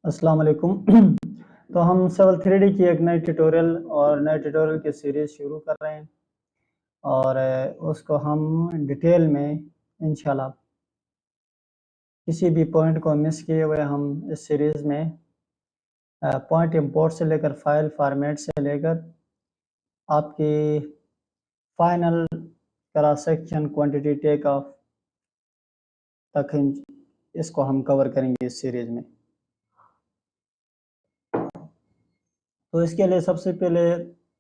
अस्सलाम वालेकुम। तो हम सिविल 3D की एक नई ट्यूटोरियल की सीरीज़ शुरू कर रहे हैं और उसको हम डिटेल में इंशाल्लाह किसी भी पॉइंट को मिस किए हुए हम इस सीरीज़ में पॉइंट इंपोर्ट से लेकर फाइल फॉर्मेट से लेकर आपकी final cross section quantity take off तक इसको हम कवर करेंगे इस सीरीज़ में। तो इसके लिए सबसे पहले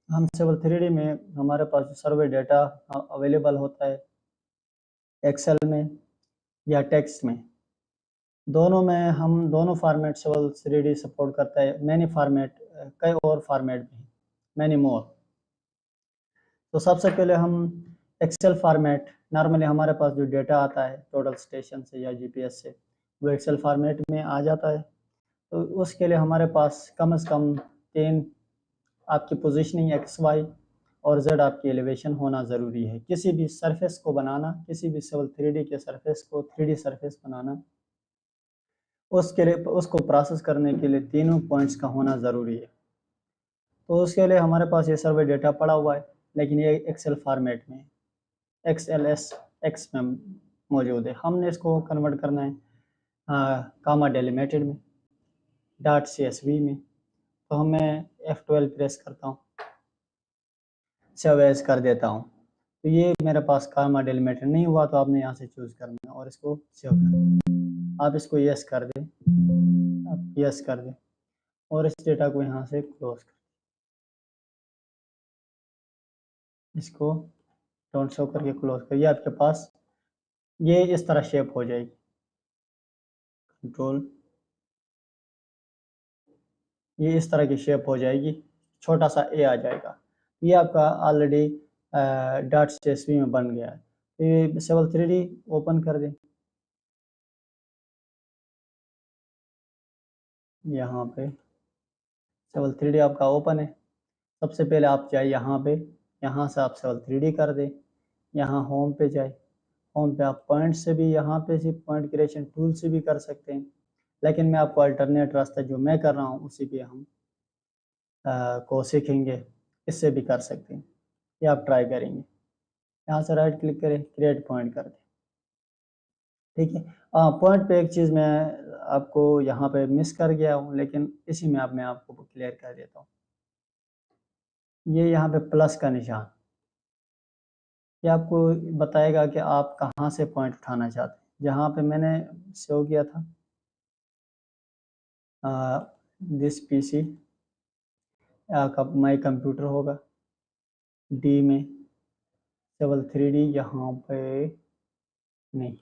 हम सिविल 3D में हमारे पास सर्वे डेटा अवेलेबल होता है एक्सेल में या टेक्स्ट में, दोनों में हम दोनों फॉर्मेट सिविल 3D सपोर्ट करता है। मैनी फॉर्मेट, कई और फॉर्मेट भी, मैनी मोर। तो सबसे पहले हम एक्सेल फॉर्मेट, नॉर्मली हमारे पास जो डेटा आता है टोटल स्टेशन से या जीपीएस से, वो एक्सेल फॉर्मेट में आ जाता है। तो उसके लिए हमारे पास कम से कम 3 आपकी पोजीशनिंग एक्स वाई और जेड आपकी एलिवेशन होना ज़रूरी है। किसी भी सरफेस को बनाना, किसी भी सिविल 3D के सरफेस को 3D सरफेस बनाना, उसके लिए उसको प्रोसेस करने के लिए तीनों पॉइंट्स का होना ज़रूरी है। तो उसके लिए हमारे पास ये सर्वे डेटा पड़ा हुआ है, लेकिन ये एक्सेल फॉर्मेट में XLSX में मौजूद है। हमने इसको कन्वर्ट करना है कामा डेलिमिटेड में, .csv में। तो हम मैं F12 प्रेस करता हूँ, सेव एज कर देता हूँ। तो ये मेरे पास कामा डेलिमिटेड नहीं हुआ, तो आपने यहाँ से चूज करना है और इसको सेव कर। आप इसको यस कर दें, आप यस कर दें और इस डेटा को यहाँ से क्लोज कर, इसको डोंट शो करके क्लोज करिए। आपके पास ये इस तरह शेप हो जाएगी। कंट्रोल, ये इस तरह की शेप हो जाएगी, छोटा सा ए आ जाएगा। ये आपका ऑलरेडी .csv में बन गया है। तो ये सिविल 3D ओपन कर दें, यहाँ पे सिविल 3D आपका ओपन है। सबसे पहले आप जाए यहाँ पे, यहाँ से आप सिविल 3D कर दें, यहाँ होम पे जाए। होम पे आप पॉइंट से भी, यहाँ पे सिर्फ पॉइंट क्रिएशन टूल से भी कर सकते हैं, लेकिन मैं आपको अल्टरनेट रास्ता जो मैं कर रहा हूँ उसी पे हम को सीखेंगे, इससे भी कर सकते हैं। ये आप ट्राई करेंगे, यहाँ से राइट क्लिक करें, क्रिएट पॉइंट कर दें। ठीक है। पॉइंट पे एक चीज़ मैं आपको यहाँ पे मिस कर गया हूँ, लेकिन इसी में मैं आपको क्लियर कर देता हूँ। ये यहाँ पे प्लस का निशान, ये आपको बताएगा कि आप कहाँ से पॉइंट उठाना चाहते हैं। जहाँ पे मैंने सेव किया था दिस पीसी का माई कंप्यूटर होगा, डी में सिविल 3D, यहाँ पे नहीं,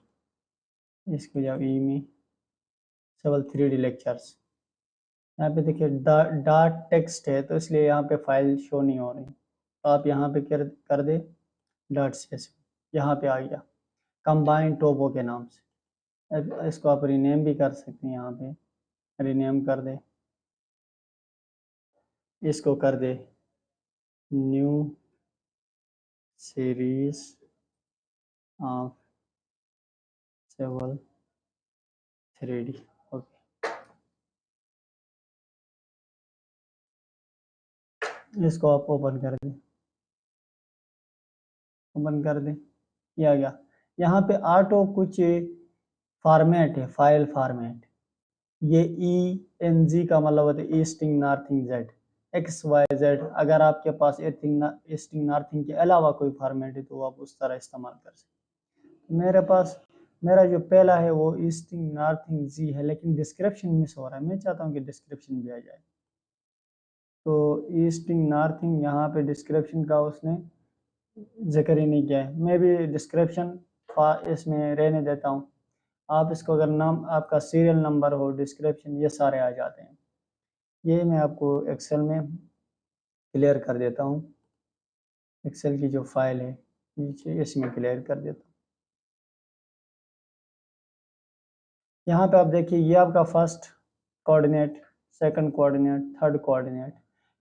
इसको जाओ ई में सिविल 3D लेक्चर्स। यहाँ पे देखिए डॉट टेक्स्ट है, तो इसलिए यहाँ पे फाइल शो नहीं हो रही। तो आप यहाँ पे कर दे .csv, यहाँ पे आ गया कंबाइन टोपो के नाम से। इसको आप रीनेम भी कर सकते हैं, यहाँ पे रीनेम कर दे, इसको कर दे new series of civil 3D। Okay, इसको आप ओपन कर दें, ओपन कर दें, ये आ गया। यहाँ पे ऑटो कुछ फॉर्मेट है, फाइल फॉर्मेट। ये ENG का मतलब होता है ईस्टिंग नॉर्थिंग जेड, XYZ। अगर आपके पास ईस्टिंग नॉर्थिंग के अलावा कोई फॉर्मेट है तो आप उस तरह इस्तेमाल कर सकते। मेरे पास मेरा जो पहला है वो ईस्टिंग नॉर्थिंग जी है, लेकिन डिस्क्रिप्शन मिस हो रहा है। मैं चाहता हूँ कि डिस्क्रिप्शन भी आ जाए। तो ईस्टिंग नॉर्थिंग, यहाँ पे डिस्क्रिप्शन का उसने जिक्र ही नहीं किया है। मैं भी डिस्क्रिप्शन इसमें रहने देता हूँ। आप इसको अगर नाम आपका सीरियल नंबर हो, डिस्क्रिप्शन, ये सारे आ जाते हैं। ये मैं आपको एक्सेल में क्लियर कर देता हूँ। एक्सेल की जो फाइल है नीचे, इसमें क्लियर कर देता हूँ। यहाँ पे आप देखिए, ये आपका first coordinate, second coordinate, third coordinate.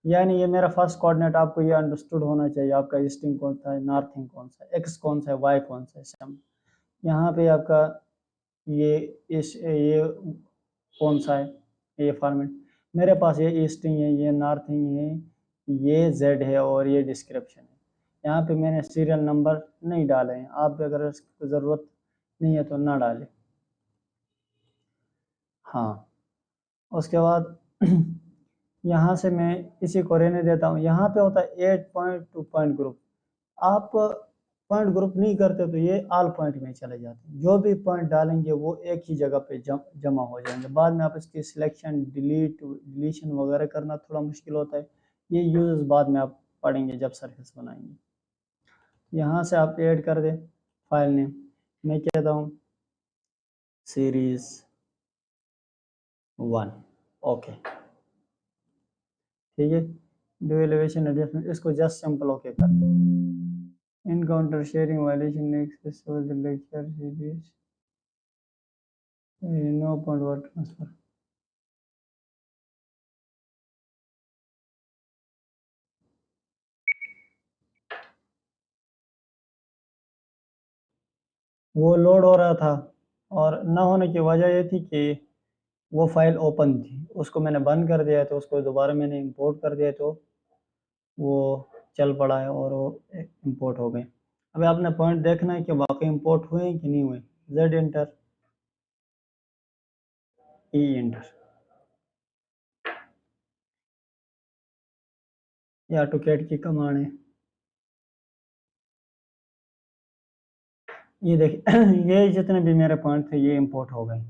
यानी ये मेरा फर्स्ट कोऑर्डिनेट आपको ये अंडरस्टूड होना चाहिए, आपका ईस्टिंग कौन सा है, नॉर्थिंग कौन सा है, एक्स कौन सा है, वाई कौन सा है। यहाँ पे आपका ये कौन सा है, ये फॉर्मेट, मेरे पास ये ईस्टिंग है, ये नॉर्थिंग है, ये जेड है और ये डिस्क्रिप्शन है। यहाँ पे मैंने सीरियल नंबर नहीं डाले हैं, आप अगर इसकी ज़रूरत नहीं है तो ना डालें। हाँ, उसके बाद यहाँ से मैं इसी को रहने देता हूँ। यहाँ पे होता है 8 पॉइंट 2 पॉइंट ग्रुप। आप पॉइंट ग्रुप नहीं करते तो ये ऑल पॉइंट में चले जाते हैं, जो भी पॉइंट डालेंगे वो एक ही जगह पे जमा हो जाएंगे। बाद में आप इसकी सिलेक्शन डिलीशन वगैरह करना थोड़ा मुश्किल होता है, ये यूज़ बाद में आप पढ़ेंगे जब सरफेस बनाएंगे। यहाँ से आप ऐड कर दें फाइल नेम, मैं कहता हूँ सीरीज 1, ओके, ठीक है। डू एलिवेशन एडजस्टमेंट, इसको जस्ट सिंपल ओके कर दो। Encounter sharing violation next lecture series no point word transfer. वो लोड हो रहा था और ना होने की वजह ये थी कि वो फाइल ओपन थी, उसको मैंने बंद कर दिया, तो उसको दोबारा मैंने इंपोर्ट कर दिया तो वो चल पड़ा है और वो इंपोर्ट हो गए। अभी आपने पॉइंट देखना है कि वाकई इंपोर्ट हुए हैं कि नहीं हुए। जेड एंटर, ई एंटर, ये ऑटोकैड की कमांड है। ये देखिए ये जितने भी मेरे पॉइंट थे ये इंपोर्ट हो गए।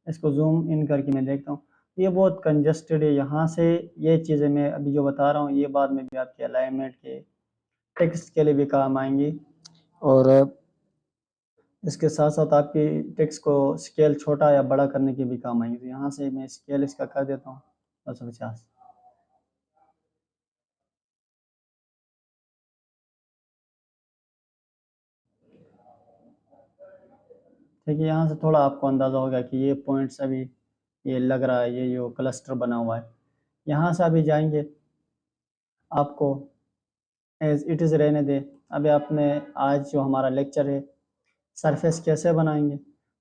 इसको जूम इन करके मैं देखता हूँ, ये बहुत कंजस्टेड है। यहाँ से ये चीज़ें मैं अभी जो बता रहा हूँ ये बाद में भी आपके अलाइनमेंट के टेक्स्ट के लिए भी काम आएंगी और इसके साथ साथ आपकी टेक्स्ट को स्केल छोटा या बड़ा करने के भी काम आएंगे। तो यहाँ से मैं स्केल इसका कर देता हूँ 250। ठीक है, यहाँ से थोड़ा आपको अंदाज़ा होगा कि ये पॉइंट्स अभी ये लग रहा है, ये जो क्लस्टर बना हुआ है। यहाँ से अभी जाएंगे, आपको एज इट इज़ रहने दें। अभी आपने आज जो हमारा लेक्चर है सरफेस कैसे बनाएंगे,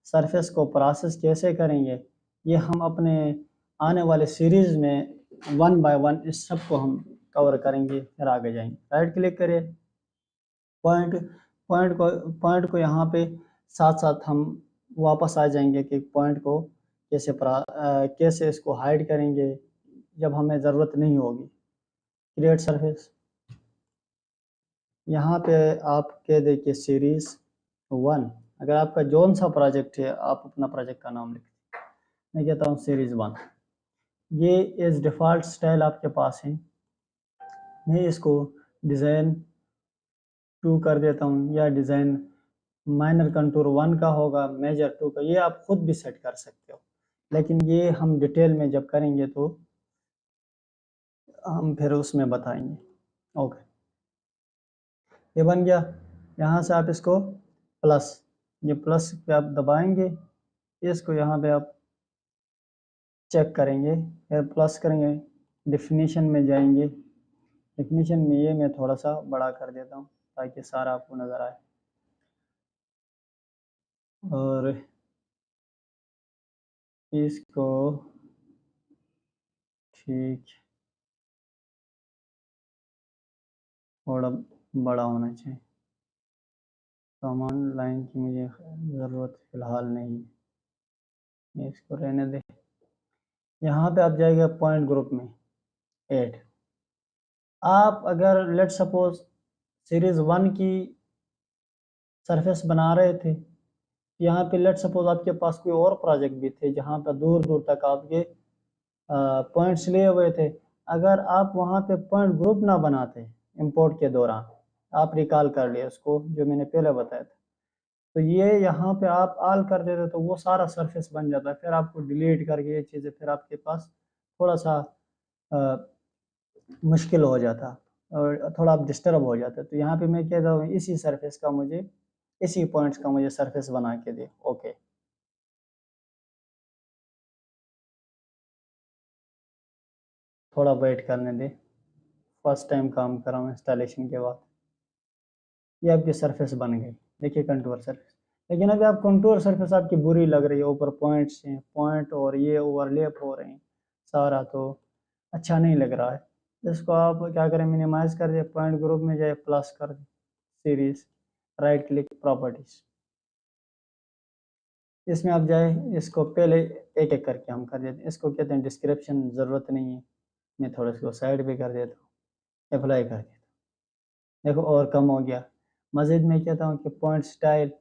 सरफेस को प्रोसेस कैसे करेंगे, ये हम अपने आने वाले सीरीज़ में 1 बाय 1 इस सब को हम कवर करेंगे, फिर आगे जाएंगे। राइट क्लिक करिए, पॉइंट पॉइंट को यहाँ पे साथ साथ हम वापस आ जाएंगे कि पॉइंट को कैसे इसको हाइड करेंगे जब हमें ज़रूरत नहीं होगी। क्रिएट सरफेस, यहाँ पे आप कह दें कि सीरीज़ 1, अगर आपका जौन सा प्रोजेक्ट है आप अपना प्रोजेक्ट का नाम लिखें। मैं कहता हूँ सीरीज़ 1, ये एज डिफ़ॉल्ट स्टाइल आपके पास है। मैं इसको डिज़ाइन 2 कर देता हूँ, या डिज़ाइन माइनर कंटूर 1 का होगा, मेजर 2 का, ये आप खुद भी सेट कर सकते हो, लेकिन ये हम डिटेल में जब करेंगे तो हम फिर उसमें बताएंगे। ओके, ये बन गया। यहाँ से आप इसको प्लस, ये प्लस पे आप दबाएंगे, इसको यहाँ पे आप चेक करेंगे, फिर प्लस करेंगे, डिफिनीशन में जाएंगे। डिफिनीशन में ये मैं थोड़ा सा बड़ा कर देता हूँ ताकि सारा आपको नज़र आए, और इसको ठीक थोड़ा बड़ा होना चाहिए। कमांड लाइन की मुझे ज़रूरत फ़िलहाल नहीं है, इसको रहने दे। यहाँ पे आप जाइएगा पॉइंट ग्रुप में ऐड। आप अगर लेट सपोज सीरीज़ 1 की सरफेस बना रहे थे, यहाँ पे लेट सपोज आपके पास कोई और प्रोजेक्ट भी थे जहाँ पर दूर दूर तक आपके पॉइंट्स लिए हुए थे, अगर आप वहाँ पे पॉइंट ग्रुप ना बनाते इंपोर्ट के दौरान, आप रिकॉल कर लिए उसको जो मैंने पहले बताया था, तो ये यहाँ पे आप ऑल कर देते तो वो सारा सरफेस बन जाता है। फिर आपको डिलीट करके ये चीज़ें फिर आपके पास थोड़ा सा मुश्किल हो जाता और थोड़ा आप डिस्टर्ब हो जाते। तो यहाँ पे मैं कहता हूँ इसी सरफेस का मुझे, इसी पॉइंट्स का मुझे सरफेस बना के दे। ओके, थोड़ा वेट करने दे, फर्स्ट टाइम काम कर रहा हूँ इंस्टॉलेशन के बाद। ये आपकी सरफेस बन गई, देखिए कंटूर सरफेस। लेकिन अभी आप कंटूर सरफेस आपकी बुरी लग रही है, ऊपर पॉइंट्स हैं, पॉइंट और ये ओवरलैप हो रहे हैं, सारा तो अच्छा नहीं लग रहा है। इसको आप क्या करें, मिनिमाइज कर दिए, पॉइंट ग्रुप में जाए, प्लस कर दिए, सीरीज, राइट क्लिक, प्रॉपर्टीज। इसमें आप जाए, इसको पहले एक एक करके हम कर देते हैं। इसको कहते हैं डिस्क्रिप्शन, ज़रूरत नहीं है, मैं थोड़ा इसको साइड पे कर देता हूँ, अप्लाई कर देता हूँ। देखो और कम हो गया। मज़ीद मैं कहता हूँ कि पॉइंट स्टाइल,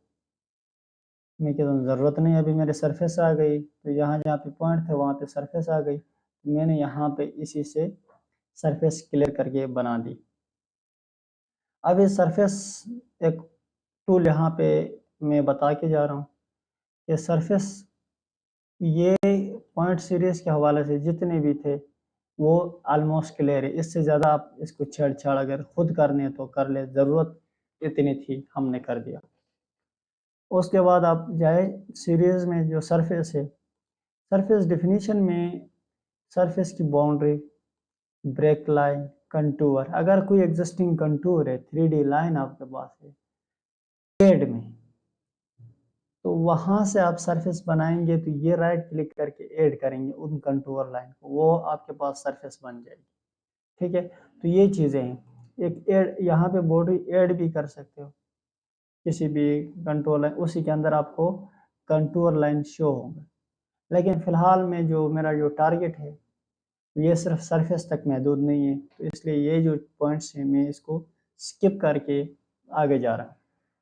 मैं कहता हूँ ज़रूरत नहीं, अभी मेरे सरफेस आ गई, तो यहाँ जहाँ पे पॉइंट थे वहाँ पे सरफेस आ गई, तो मैंने यहाँ पे इसी से सरफेस क्लियर करके बना दी। अब ये सरफेस एक टूल यहाँ पे मैं बता के जा रहा हूँ कि सरफेस, ये पॉइंट सीरीज के हवाले से जितने भी थे वो ऑलमोस्ट क्लियर है। इससे ज़्यादा आप इसको छेड़छाड़ अगर खुद करने तो कर ले, ज़रूरत इतनी थी, हमने कर दिया। उसके बाद आप जाए सीरीज में, जो सरफेस है, सरफेस डेफिनेशन में सरफेस की बाउंड्री, ब्रेक लाइन, कंटूर, अगर कोई एग्जिस्टिंग कंटूर है, 3D लाइन आपके पास है शेड में, तो वहां से आप सरफेस बनाएंगे, तो ये राइट क्लिक करके ऐड करेंगे उन कंटूर लाइन को, वो आपके पास सरफेस बन जाएगी। ठीक है, तो ये चीज़ें हैं। एक ऐड यहाँ पे बॉडी ऐड भी कर सकते हो किसी भी कंटूर लाइन, उसी के अंदर आपको कंटूर लाइन शो होगा। लेकिन फिलहाल में जो मेरा जो टारगेट है, ये सिर्फ सरफेस तक महदूद नहीं है, तो इसलिए ये जो पॉइंट्स हैं मैं इसको स्किप करके आगे जा रहा हूँ।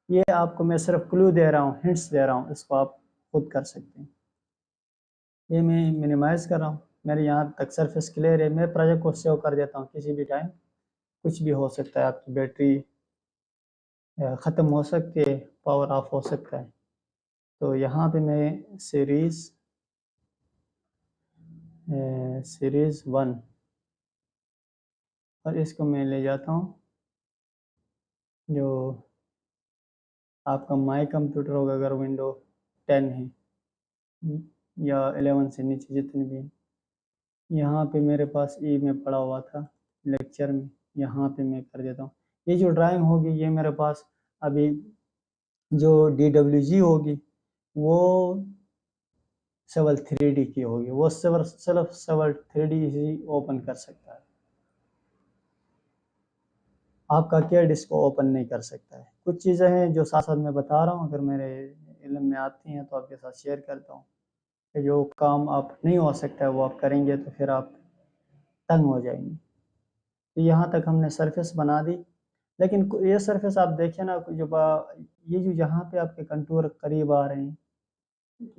ये आपको मैं सिर्फ क्लू दे रहा हूँ, हिंट्स दे रहा हूँ, इसको आप खुद कर सकते हैं। ये मैं मिनिमाइज कर रहा हूँ, मेरे यहाँ तक सरफेस क्लियर है। मैं प्रोजेक्ट को सेव कर देता हूँ, किसी भी टाइम कुछ भी हो सकता है, आपकी बैटरी ख़त्म हो सकती है, पावर ऑफ हो सकता है। तो यहाँ पे मैं सीरीज़ 1 और इसको मैं ले जाता हूँ, जो आपका माई कंप्यूटर होगा, अगर विंडो 10 है या 11 से नीचे जितने भी हैं, यहाँ पे मेरे पास ई में पड़ा हुआ था लेक्चर में, यहाँ पे मैं कर देता हूँ। ये जो ड्राइंग होगी, ये मेरे पास अभी जो DWG होगी वो सेवल 3D की होगी, वो सिर्फ सेवल 3D ही ओपन कर सकता है, आपका कैड इसको ओपन नहीं कर सकता है। कुछ चीज़ें हैं जो साथ साथ मैं बता रहा हूँ, अगर मेरे इल्म में आती हैं तो आपके साथ शेयर करता हूँ, कि जो काम आप नहीं हो सकता है वो आप करेंगे तो फिर आप तंग हो जाएंगे। तो यहाँ तक हमने सरफेस बना दी, लेकिन ये सरफेस आप देखिए ना, ये जो जहाँ पे आपके कंटूर करीब आ रहे हैं,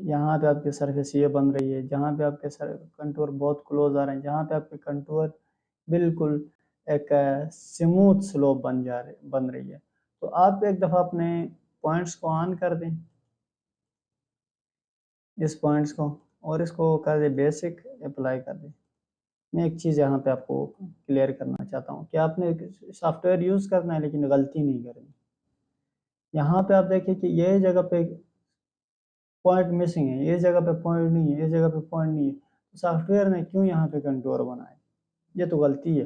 यहाँ पे आपकी सरफेस ये बन रही है, जहाँ पे आपके कंटूर बहुत क्लोज आ रहे हैं, जहाँ पे आपके कंटूर बिल्कुल एक स्मूथ स्लोप बन रही है, तो आप एक दफ़ा अपने पॉइंट्स को ऑन कर दें, इस पॉइंट्स को, और इसको कर दें बेसिक, अप्लाई कर दें। मैं एक चीज़ यहाँ पे आपको क्लियर करना चाहता हूँ कि आपने सॉफ्टवेयर यूज़ करना है लेकिन गलती नहीं करनी। यहाँ पे आप देखिए कि ये जगह पे पॉइंट मिसिंग है, ये जगह पे पॉइंट नहीं है, ये जगह पे पॉइंट नहीं है, तो सॉफ्टवेयर ने क्यों यहाँ पे कंटूर बनाए? ये तो गलती है।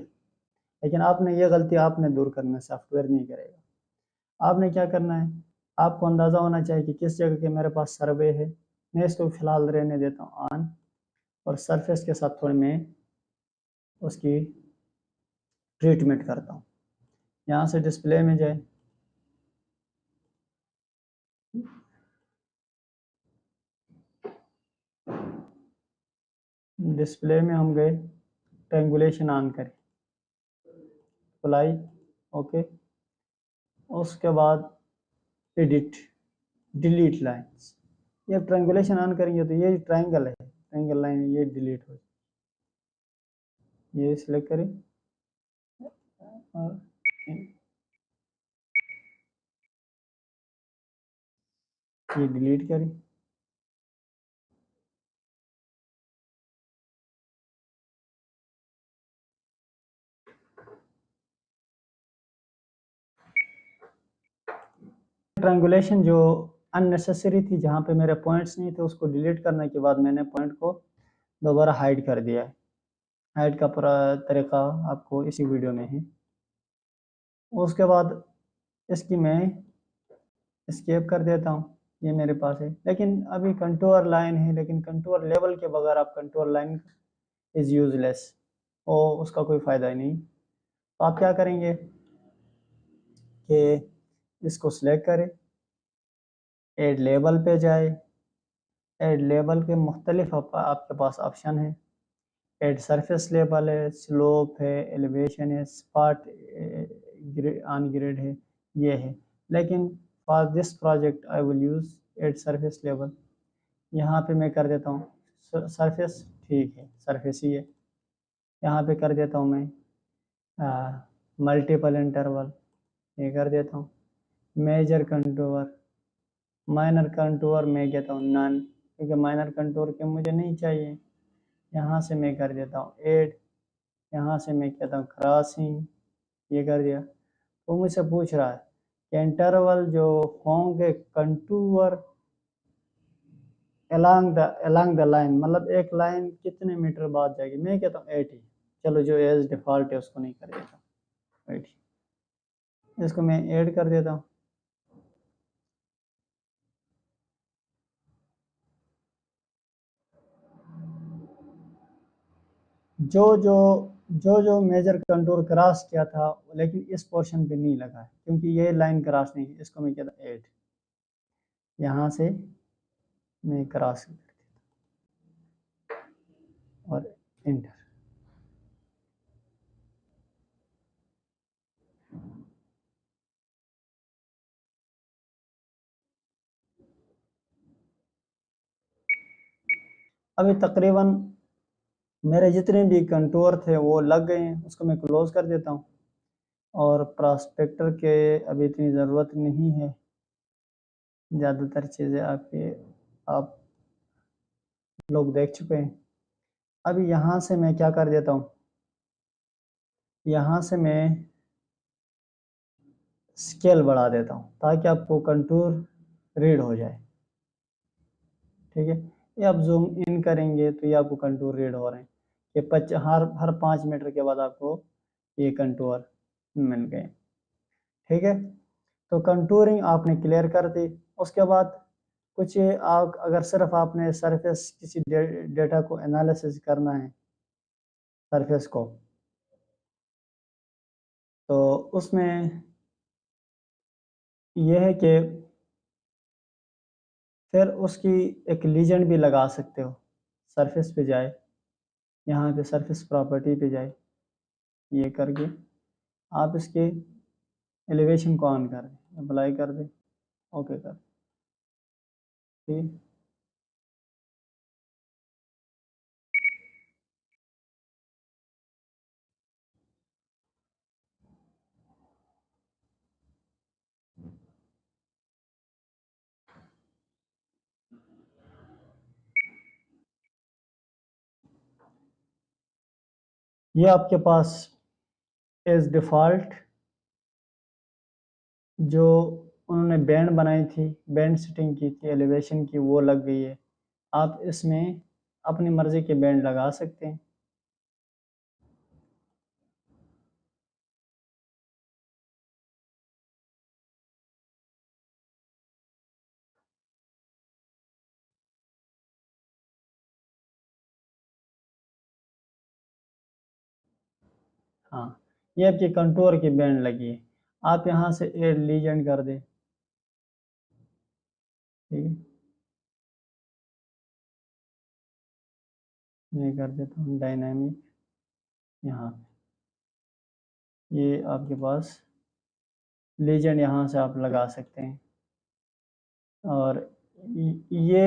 लेकिन आपने ये गलती आपने दूर करना है, सॉफ्टवेयर नहीं करेगा। आपने क्या करना है, आपको अंदाज़ा होना चाहिए कि किस जगह के मेरे पास सर्वे है। मैं इसको फिलहाल रहने देता हूँ ऑन, और सरफेस के साथ थोड़ी मैं उसकी ट्रीटमेंट करता हूँ। यहाँ से डिस्प्ले में जाए, डिस्प्ले में हम गए, ट्रायंगुलेशन ऑन करें, अप्लाई, ओके। उसके बाद एडिट, डिलीट लाइन्स, ये ट्रायंगुलेशन ऑन करेंगे तो ये ट्रायंगल है, ट्रायंगल लाइन ये डिलीट हो, ये सिलेक्ट करें और ये डिलीट करें। ट्रायंगुलेशन जो अननेसेसरी थी, जहाँ पे मेरे पॉइंट्स नहीं थे, उसको डिलीट करने के बाद मैंने पॉइंट को दोबारा हाइड कर दिया है। हाइड का पूरा तरीका आपको इसी वीडियो में है। उसके बाद इसकी मैं एस्केप कर देता हूँ, ये मेरे पास है, लेकिन अभी कंटूर लाइन है, लेकिन कंटूर लेवल के बगैर आप कंटूर लाइन इज़ यूजलेस, और उसका कोई फ़ायदा ही नहीं। तो आप क्या करेंगे कि इसको सिलेक्ट करें, ऐड लेबल पे जाए, ऐड लेबल के मुख्तलिफ आपके पास ऑप्शन है, ऐड सरफेस लेबल है, स्लोप है, एलिवेशन है, स्पॉट ऑन ग्रिड है, ये है। लेकिन for this project I will use add surface label. यहाँ पे मैं कर देता हूँ सरफेस, ठीक है सरफेस ही है। यहाँ पे कर देता हूँ मैं मल्टीपल इंटरवल, ये कर देता हूँ। मेजर कंटूर, माइनर कंटूर मैं कहता हूँ नन, क्योंकि माइनर कंटूर के मुझे नहीं चाहिए। यहाँ से मैं कर देता हूँ ऐड, यहाँ से मैं कहता हूँ क्रॉसिंग, ये कर दिया। तो मुझसे पूछ रहा है कि इंटरवल जो होंगे कंटूर अलोंग द लाइन, मतलब एक लाइन कितने मीटर बाद जाएगी, मैं कहता हूँ 80। चलो जो एज डिफ़ॉल्ट है उसको नहीं कर देता, 80। इसको मैं ऐड कर देता हूँ। जो मेजर कंटूर क्रॉस किया था, लेकिन इस पोर्शन पे नहीं लगा है क्योंकि ये लाइन क्रॉस नहीं है, इसको मैं कहता हूँ 8। यहाँ से मैं क्रॉस कर देता और इंटर। अभी तकरीबन मेरे जितने भी कंटूर थे वो लग गए हैं, उसको मैं क्लोज कर देता हूँ। और प्रॉस्पेक्टर के अभी इतनी ज़रूरत नहीं है, ज़्यादातर चीज़ें आप लोग देख चुके हैं। अभी यहाँ से मैं क्या कर देता हूँ, यहाँ से मैं स्केल बढ़ा देता हूँ ताकि आपको कंटूर रीड हो जाए। ठीक है, ये आप जूम इन करेंगे तो ये आपको कंटूर रीड हो रहे हैं कि हर 5 मीटर के बाद आपको ये कंटूर मिल गए। ठीक है, तो कंटूरिंग आपने क्लियर कर दी। उसके बाद कुछ आप अगर सिर्फ आपने सरफेस किसी डेटा को एनालिसिस करना है सरफेस को, तो उसमें यह है कि फिर उसकी एक लीजेंड भी लगा सकते हो। सरफेस पे जाए, यहाँ पे सरफेस प्रॉपर्टी पे जाए, ये करके आप इसके एलिवेशन को ऑन कर दें, अप्लाई कर दें, ओके कर, ठीक। ये आपके पास एज डिफ़ॉल्ट जो उन्होंने बैंड बनाई थी, बैंड सेटिंग की थी एलिवेशन की, वो लग गई है। आप इसमें अपनी मर्ज़ी के बैंड लगा सकते हैं। हाँ, ये आपकी कंटूर की बैंड लगी है। आप यहाँ से एड लीजेंड कर दें, ठीक है, मैं कर देता हूँ डायनामिक। यहाँ ये आपके पास लीजेंड यहाँ से आप लगा सकते हैं। और ये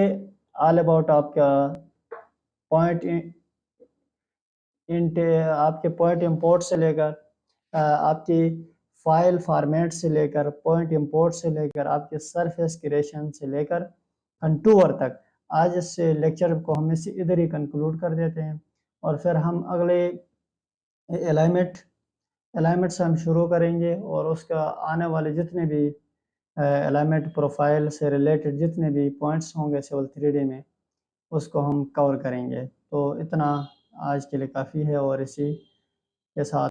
ऑल अबाउट आपका पॉइंट इंट, आपके पॉइंट इंपोर्ट से लेकर आपकी फाइल फॉर्मेट से लेकर, पॉइंट इंपोर्ट से लेकर, आपके सरफेस क्रिएशन से लेकर कंटूर तक, आज से लेक्चर को हम इसे इधर ही कंक्लूड कर देते हैं। और फिर हम अगले अलाइनमेंट से हम शुरू करेंगे, और उसका आने वाले जितने भी अलाइनमेंट प्रोफाइल से रिलेटेड जितने भी पॉइंट्स होंगे सिविल 3D में, उसको हम कवर करेंगे। तो इतना आज के लिए काफ़ी है, और इसी के साथ